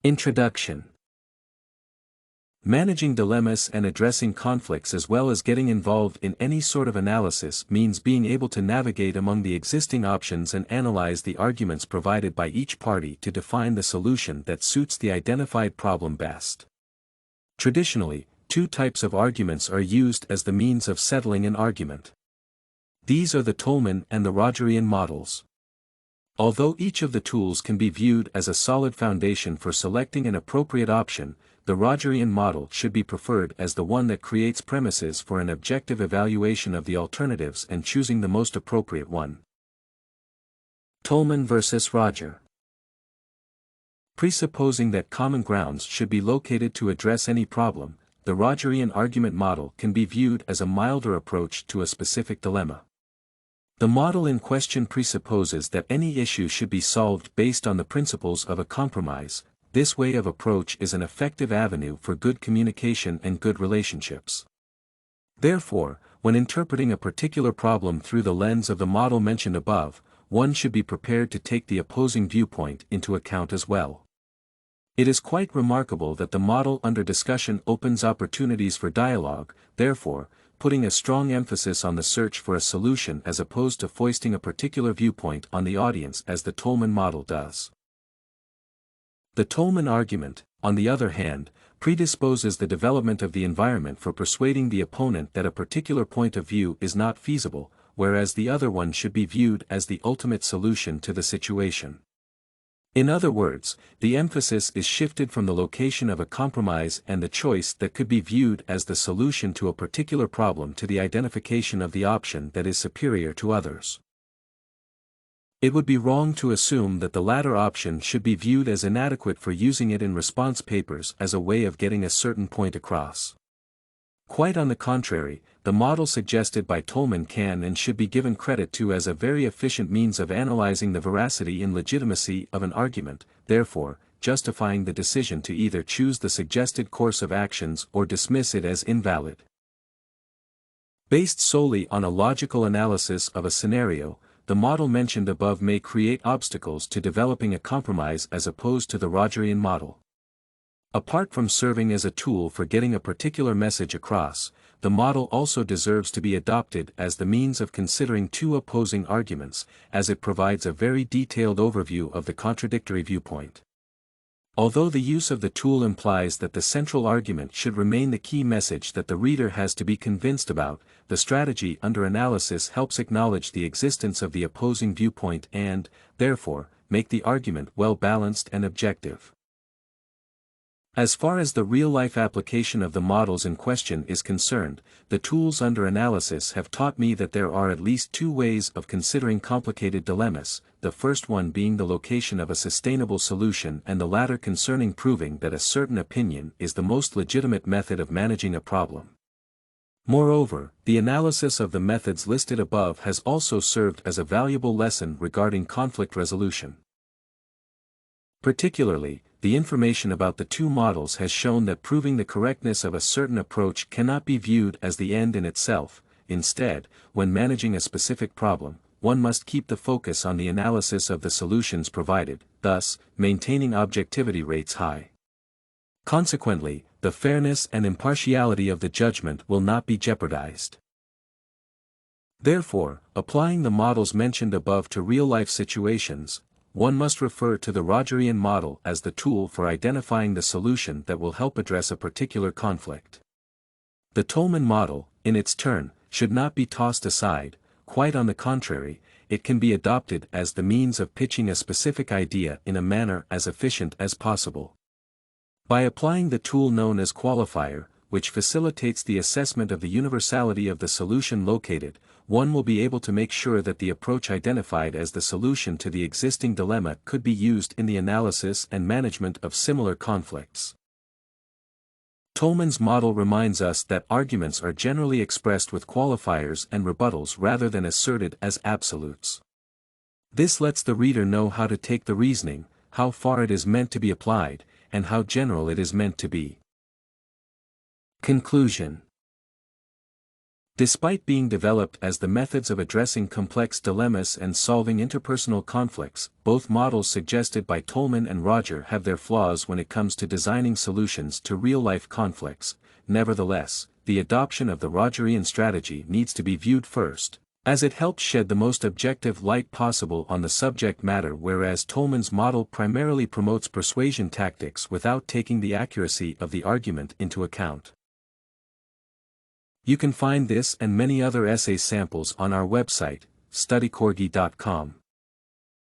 Introduction. Managing dilemmas and addressing conflicts as well as getting involved in any sort of analysis means being able to navigate among the existing options and analyze the arguments provided by each party to define the solution that suits the identified problem best. Traditionally, two types of arguments are used as the means of settling an argument. These are the Toulmin and the Rogerian models. Although each of the tools can be viewed as a solid foundation for selecting an appropriate option, the Rogerian model should be preferred as the one that creates premises for an objective evaluation of the alternatives and choosing the most appropriate one. Toulmin versus Roger. Presupposing that common grounds should be located to address any problem, the Rogerian argument model can be viewed as a milder approach to a specific dilemma. The model in question presupposes that any issue should be solved based on the principles of a compromise. This way of approach is an effective avenue for good communication and good relationships. Therefore, when interpreting a particular problem through the lens of the model mentioned above, one should be prepared to take the opposing viewpoint into account as well. It is quite remarkable that the model under discussion opens opportunities for dialogue, therefore, putting a strong emphasis on the search for a solution as opposed to foisting a particular viewpoint on the audience as the Toulmin model does. The Toulmin argument, on the other hand, predisposes the development of the environment for persuading the opponent that a particular point of view is not feasible, whereas the other one should be viewed as the ultimate solution to the situation. In other words, the emphasis is shifted from the location of a compromise and the choice that could be viewed as the solution to a particular problem to the identification of the option that is superior to others. It would be wrong to assume that the latter option should be viewed as inadequate for using it in response papers as a way of getting a certain point across. Quite on the contrary, the model suggested by Toulmin can and should be given credit to as a very efficient means of analyzing the veracity and legitimacy of an argument, therefore, justifying the decision to either choose the suggested course of actions or dismiss it as invalid. Based solely on a logical analysis of a scenario, the model mentioned above may create obstacles to developing a compromise as opposed to the Rogerian model. Apart from serving as a tool for getting a particular message across, the model also deserves to be adopted as the means of considering two opposing arguments, as it provides a very detailed overview of the contradictory viewpoint. Although the use of the tool implies that the central argument should remain the key message that the reader has to be convinced about, the strategy under analysis helps acknowledge the existence of the opposing viewpoint and, therefore, make the argument well-balanced and objective. As far as the real-life application of the models in question is concerned, the tools under analysis have taught me that there are at least two ways of considering complicated dilemmas, the first one being the location of a sustainable solution and the latter concerning proving that a certain opinion is the most legitimate method of managing a problem. Moreover, the analysis of the methods listed above has also served as a valuable lesson regarding conflict resolution. Particularly, the information about the two models has shown that proving the correctness of a certain approach cannot be viewed as the end in itself. Instead, when managing a specific problem, one must keep the focus on the analysis of the solutions provided, thus, maintaining objectivity rates high. Consequently, the fairness and impartiality of the judgment will not be jeopardized. Therefore, applying the models mentioned above to real-life situations, one must refer to the Rogerian model as the tool for identifying the solution that will help address a particular conflict. The Toulmin model, in its turn, should not be tossed aside. Quite on the contrary, it can be adopted as the means of pitching a specific idea in a manner as efficient as possible. By applying the tool known as qualifier, which facilitates the assessment of the universality of the solution located, one will be able to make sure that the approach identified as the solution to the existing dilemma could be used in the analysis and management of similar conflicts. Toulmin's model reminds us that arguments are generally expressed with qualifiers and rebuttals rather than asserted as absolutes. This lets the reader know how to take the reasoning, how far it is meant to be applied, and how general it is meant to be. Conclusion. Despite being developed as the methods of addressing complex dilemmas and solving interpersonal conflicts, both models suggested by Toulmin and Roger have their flaws when it comes to designing solutions to real-life conflicts. Nevertheless, the adoption of the Rogerian strategy needs to be viewed first, as it helps shed the most objective light possible on the subject matter, whereas Toulmin's model primarily promotes persuasion tactics without taking the accuracy of the argument into account. You can find this and many other essay samples on our website, studycorgi.com.